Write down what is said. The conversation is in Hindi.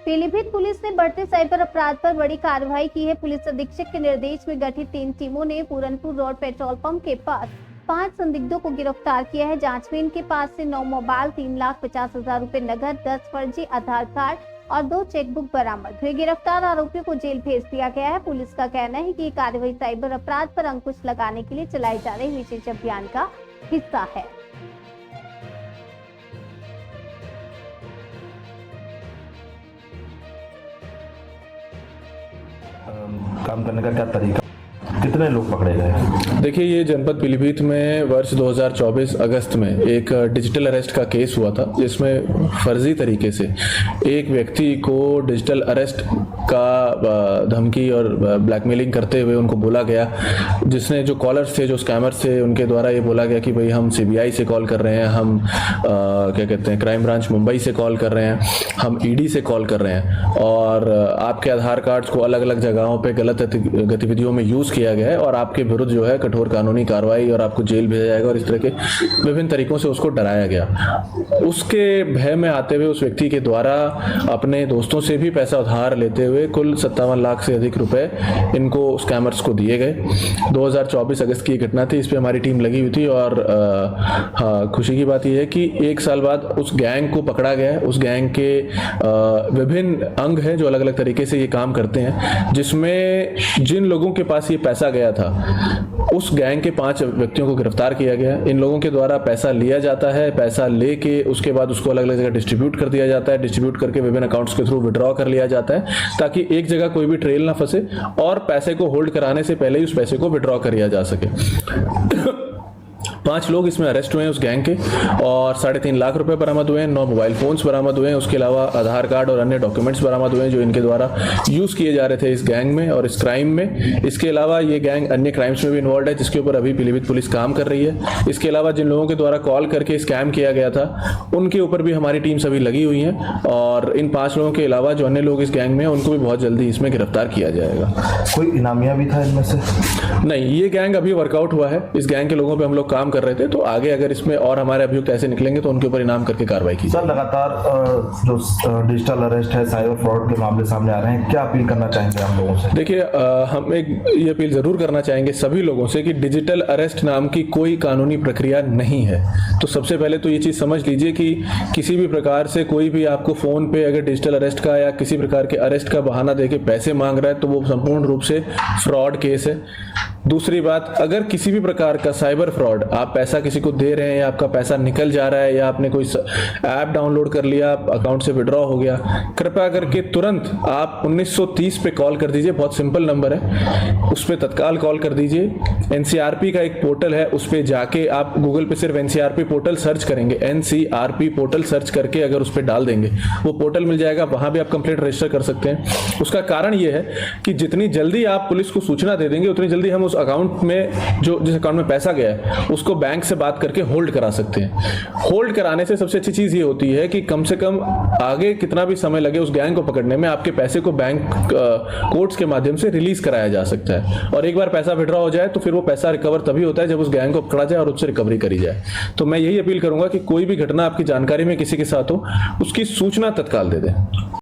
पीलीभीत पुलिस ने बढ़ते साइबर अपराध पर बड़ी कार्रवाई की है। पुलिस अधीक्षक के निर्देश में गठित 3 टीमों ने पूरनपुर रोड पेट्रोल पंप के पास 5 संदिग्धों को गिरफ्तार किया है। जांच में इनके पास से 9 मोबाइल, 3,50,000 रुपए नगद, 10 फर्जी आधार कार्ड और 2 चेकबुक बरामद हुए। गिरफ्तार आरोपियों को जेल भेज दिया गया है। पुलिस का कहना है कि ये कार्रवाई साइबर अपराध पर अंकुश लगाने के लिए चलाए जा रहे विशेष अभियान का हिस्सा है। काम करने का क्या तरीका, कितने लोग पकड़े गए? देखिए, ये जनपद पीलीभीत में वर्ष 2024 अगस्त में एक डिजिटल अरेस्ट का केस हुआ था, जिसमें फर्जी तरीके से एक व्यक्ति को डिजिटल अरेस्ट का धमकी और ब्लैकमेलिंग करते हुए उनको बोला गया, जिसने जो कॉलर्स थे, जो स्कैमर्स थे, उनके द्वारा ये बोला गया कि भाई हम सीबीआई से कॉल कर रहे हैं, हम क्या कहते हैं क्राइम ब्रांच मुंबई से कॉल कर रहे हैं, हम ईडी से कॉल कर रहे हैं और आपके आधार कार्ड्स को अलग अलग जगहों पे गलत गतिविधियों में यूज़ किया गया है और आपके विरुद्ध जो है कठोर कानूनी कार्रवाई और आपको जेल भेजा जाएगा और इस तरह के विभिन्न तरीकों से उसको डराया गया। उसके भय में आते हुए उस व्यक्ति के द्वारा अपने दोस्तों से भी पैसा उधार लेते हुए कुल 57 लाख से अधिक रुपए इनको स्कैमर्स को दिए गए। 2024 अगस्त की घटना थी। इस पे हमारी टीम लगी हुई थी और हाँ, खुशी की बात यह है कि 1 साल बाद उस गैंग को पकड़ा गया है। उस गैंग के विभिन्न अंग हैं जो अलग अलग तरीके से ये काम करते हैं, जिसमें जिन लोगों के पास ये पैसा गया था उस गैंग के 5 व्यक्तियों को गिरफ्तार किया गया। इन लोगों के द्वारा पैसा लिया जाता है, पैसा लेके उसके बाद उसको अलग अलग जगह डिस्ट्रीब्यूट कर दिया जाता है, डिस्ट्रीब्यूट करके विभिन्न अकाउंट्स के थ्रू विड्रॉ कर लिया जाता है ताकि एक जगह कोई भी ट्रेल ना फंसे और पैसे को होल्ड कराने से पहले ही उस पैसे को विड्रॉ कर लिया जा सके। 5 लोग इसमें अरेस्ट हुए हैं उस गैंग के और 3.5 लाख रुपए बरामद हुए हैं, 9 मोबाइल फोन्स बरामद हुए हैं, उसके अलावा आधार कार्ड और अन्य डॉक्यूमेंट्स बरामद हुए हैं जो इनके द्वारा यूज़ किए जा रहे थे इस गैंग में और इस क्राइम में। इसके अलावा ये गैंग अन्य क्राइम्स में भी इन्वॉल्व है, जिसके ऊपर अभी पीलीभीत पुलिस काम कर रही है। इसके अलावा जिन लोगों के द्वारा कॉल करके स्कैम किया गया था उनके ऊपर भी हमारी टीम सभी लगी हुई है और इन 5 लोगों के अलावा जो अन्य लोग इस गैंग में हैं उनको भी बहुत जल्दी इसमें गिरफ्तार किया जाएगा। कोई इनामिया भी था इनमें से? नहीं, ये गैंग अभी वर्कआउट हुआ है। इस गैंग के लोगों पे हम लोग काम कर रहे थे, तो आगे अगर इसमें और हमारे अभियुक्त ऐसे निकलेंगे तो उनके ऊपर इनाम करके कार्रवाई की। सर, लगातार जो डिजिटल अरेस्ट है, साइबर फ्रॉड के मामले सामने आ रहे हैं, क्या अपील करना चाहेंगे हम लोगों से? देखिए, हम एक ये अपील जरूर करना चाहेंगे सभी लोगों से कि डिजिटल अरेस्ट नाम की कोई कानूनी प्रक्रिया नहीं है। तो सबसे पहले तो ये चीज समझ लीजिए कि किसी भी प्रकार से कोई भी आपको फोन पे अगर डिजिटल अरेस्ट का या किसी प्रकार के अरेस्ट का बहाना देके पैसे मांग रहा है तो वो संपूर्ण रूप से फ्रॉड केस है। दूसरी बात, अगर किसी भी प्रकार का साइबर फ्रॉड, आप पैसा किसी को दे रहे हैं या आपका पैसा निकल जा रहा है या आपने कोई ऐप डाउनलोड कर लिया, अकाउंट से विड्रॉ हो गया, कृपया करके तुरंत आप 1930 पे कॉल कर दीजिए। बहुत सिंपल नंबर है, उस पर तत्काल कॉल कर दीजिए। एनसीआरपी का एक पोर्टल है, उस पर जाके आप गूगल पे सिर्फ एनसीआरपी पोर्टल सर्च करेंगे, एनसीआरपी पोर्टल सर्च करके अगर उस पर डाल देंगे वो पोर्टल मिल जाएगा, वहां भी आप कंप्लेंट रजिस्टर कर सकते हैं। उसका कारण ये है कि जितनी जल्दी आप पुलिस को सूचना दे देंगे उतनी जल्दी हम उस अकाउंट में जिस अकाउंट में पैसा गया है उसको बैंक से बात करके होल्ड करा सकते हैं। होल्ड कराने से सबसे अच्छी चीज ये होती है कि कम से कम आगे कितना भी समय लगे उस गैंग को पकड़ने में, आपके पैसे को बैंक कोर्ट्स के माध्यम से रिलीज कराया जा सकता है और एक बार पैसा विड्रॉ हो जाए तो फिर वो पैसा रिकवर तभी होता है जब उस गैंग को पकड़ा जाए और उससे रिकवरी करी जाए। तो मैं यही अपील करूंगा कि कोई भी घटना आपकी जानकारी में किसी के साथ हो उसकी सूचना तत्काल दे दें।